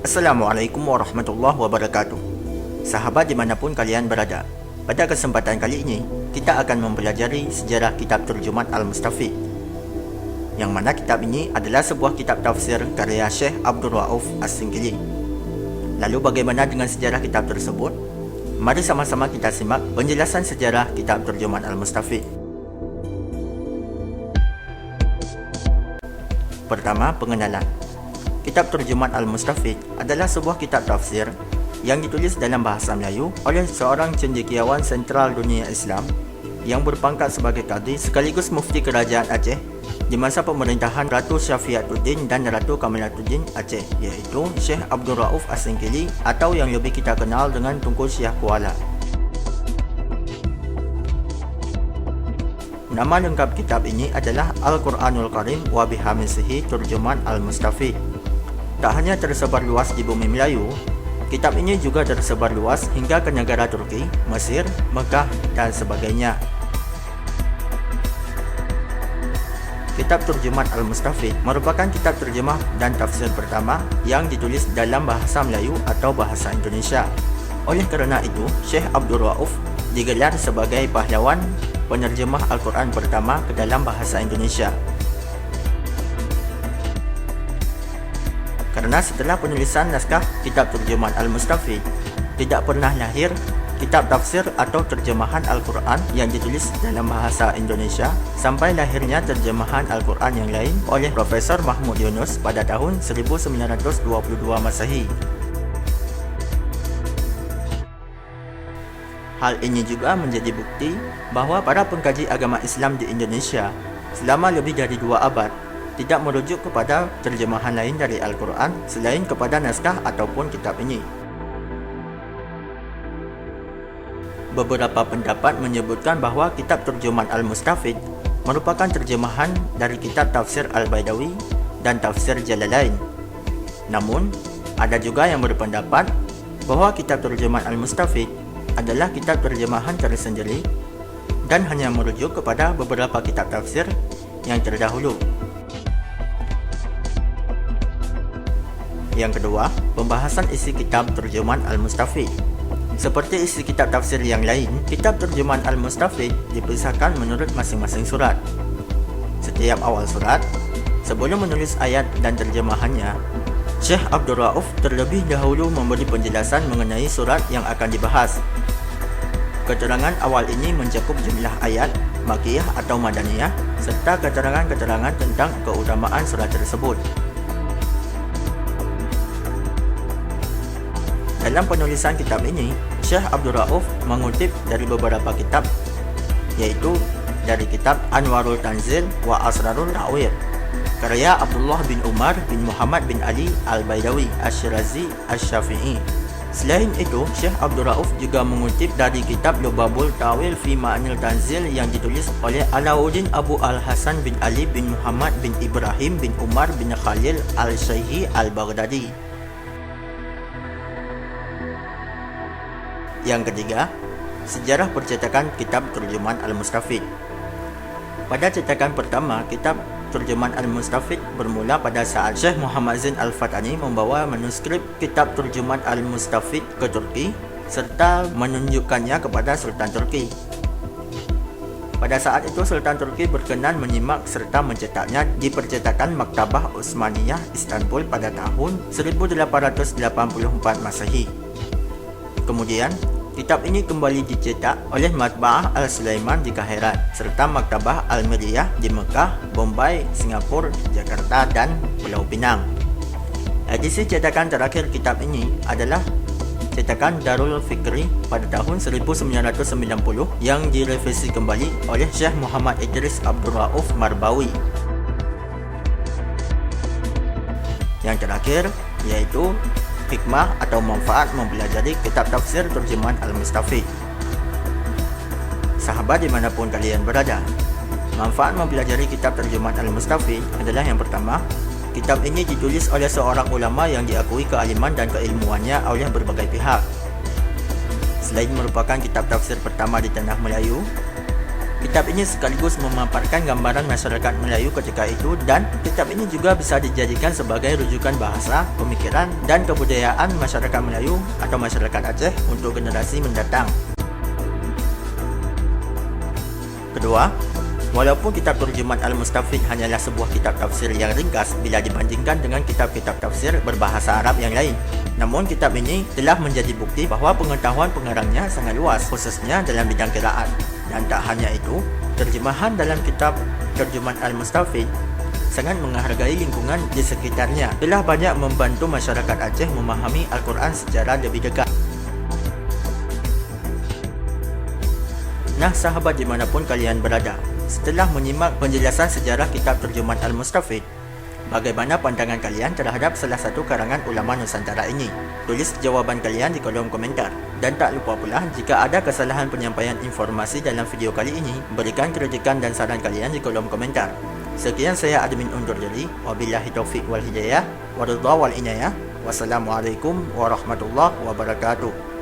Assalamualaikum warahmatullahi wabarakatuh. Sahabat dimanapun kalian berada, pada kesempatan kali ini kita akan mempelajari sejarah kitab Turjuman Al-Mustafid, yang mana kitab ini adalah sebuah kitab tafsir karya Syekh Abdul Rauf As-Singkili. Lalu bagaimana dengan sejarah kitab tersebut? Mari sama-sama kita simak penjelasan sejarah kitab Turjuman Al-Mustafid. Pertama, pengenalan. Kitab Turjuman Al-Mustafid adalah sebuah kitab tafsir yang ditulis dalam bahasa Melayu oleh seorang cendekiawan sentral dunia Islam yang berpangkat sebagai qadhi sekaligus mufti kerajaan Aceh di masa pemerintahan Ratu Syafiatuddin dan Ratu Kamilatuddin Aceh, iaitu Syekh Abdul Rauf As-Singkili atau yang lebih kita kenal dengan Tunku Syah Kuala. Nama lengkap kitab ini adalah Al-Quranul Karim wa Bihamisihi Turjuman Al-Mustafid. Tak hanya tersebar luas di bumi Melayu, kitab ini juga tersebar luas hingga ke negara Turki, Mesir, Mekah, dan sebagainya. Kitab Turjuman Al-Mustafid merupakan kitab terjemah dan tafsir pertama yang ditulis dalam bahasa Melayu atau bahasa Indonesia. Oleh kerana itu, Syekh Abdul Rauf digelar sebagai pahlawan penerjemah Al-Quran pertama ke dalam bahasa Indonesia. Karena setelah penulisan naskah kitab Turjuman Al-Mustafid, tidak pernah lahir kitab tafsir atau terjemahan Al-Quran yang ditulis dalam bahasa Indonesia sampai lahirnya terjemahan Al-Quran yang lain oleh Profesor Mahmud Yunus pada tahun 1922 Masehi. Hal ini juga menjadi bukti bahawa para pengkaji agama Islam di Indonesia selama lebih dari 2 abad tidak merujuk kepada terjemahan lain dari Al-Quran selain kepada naskah ataupun kitab ini. Beberapa pendapat menyebutkan bahawa kitab Turjuman Al-Mustafid merupakan terjemahan dari kitab tafsir Al-Baidawi dan tafsir Jalalain. Namun, ada juga yang berpendapat bahawa kitab Turjuman Al-Mustafid adalah kitab terjemahan tersendiri dan hanya merujuk kepada beberapa kitab tafsir yang terdahulu. Yang kedua, pembahasan isi kitab Turjuman Al-Mustafid. Seperti isi kitab tafsir yang lain, kitab Turjuman Al-Mustafid dipisahkan menurut masing-masing surat. Setiap awal surat, sebelum menulis ayat dan terjemahannya, Syekh Abdul Rauf terlebih dahulu memberi penjelasan mengenai surat yang akan dibahas. Keterangan awal ini mencakup jumlah ayat, Makkiyah atau Madaniyah, serta keterangan-keterangan tentang keutamaan surat tersebut. Dalam penulisan kitab ini, Syekh Abdul Rauf mengutip dari beberapa kitab, yaitu dari kitab Anwarul Tanzil wa Asrarul Ta'wir, karya Abdullah bin Umar bin Muhammad bin Ali Al-Baidawi Asy-Syirazi Asy-Syafi'i. Selain itu, Syekh Abdul Rauf juga mengutip dari kitab Lubabul Ta'wil fi Ma'anil Tanzil yang ditulis oleh Alauddin Abu Al-Hasan bin Ali bin Muhammad bin Ibrahim bin Umar bin Khalil Al-Syaihi Al-Baghdadi. Yang ketiga, sejarah percetakan kitab Turjuman Al-Mustafid. Pada cetakan pertama, kitab Turjuman Al-Mustafid bermula pada saat Syekh Muhammad Zain Al-Fatani membawa manuskrip kitab Turjuman Al-Mustafid ke Turki serta menunjukkannya kepada Sultan Turki. Pada saat itu, Sultan Turki berkenan menyimak serta mencetaknya di percetakan Maktabah Utsmaniyah Istanbul pada tahun 1884 Masehi. Kemudian, kitab ini kembali dicetak oleh Matba'ah Al-Sulaiman di Kahirat serta Maktabah Al-Miriyah di Mekah, Bombay, Singapura, Jakarta, dan Pulau Pinang. Edisi cetakan terakhir kitab ini adalah cetakan Darul Fikri pada tahun 1990 yang direvisi kembali oleh Syekh Muhammad Idris Abdul Rauf Marbawi. Yang terakhir yaitu hikmah atau manfaat mempelajari kitab tafsir Turjuman Al-Mustafid. Sahabat dimanapun kalian berada, manfaat mempelajari kitab Turjuman Al-Mustafid adalah yang pertama, kitab ini ditulis oleh seorang ulama yang diakui kealiman dan keilmuannya oleh berbagai pihak. Selain merupakan kitab tafsir pertama di tanah Melayu, Kitab ini sekaligus memaparkan gambaran masyarakat Melayu ketika itu, dan kitab ini juga bisa dijadikan sebagai rujukan bahasa, pemikiran, dan kebudayaan masyarakat Melayu atau masyarakat Aceh untuk generasi mendatang. Kedua, walaupun kitab terjemahan Al-Mustafid hanyalah sebuah kitab tafsir yang ringkas bila dibandingkan dengan kitab-kitab tafsir berbahasa Arab yang lain, namun kitab ini telah menjadi bukti bahawa pengetahuan pengarangnya sangat luas, khususnya dalam bidang qiraat. Dan tak hanya itu, terjemahan dalam kitab terjemahan Al-Mustafid sangat menghargai lingkungan di sekitarnya, telah banyak membantu masyarakat Aceh memahami Al-Quran secara lebih dekat. Nah, sahabat dimanapun kalian berada, setelah menyimak penjelasan sejarah kitab terjemahan Al-Mustafid, bagaimana pandangan kalian terhadap salah satu karangan ulama Nusantara ini? Tulis jawaban kalian di kolom komentar. Dan tak lupa pula, jika ada kesalahan penyampaian informasi dalam video kali ini, berikan kritikan dan saran kalian di kolom komentar. Sekian, saya admin undur diri. Wabillahi taufiq wal hidayah, wa ridha wal inayah. Wassalamualaikum warahmatullahi wabarakatuh.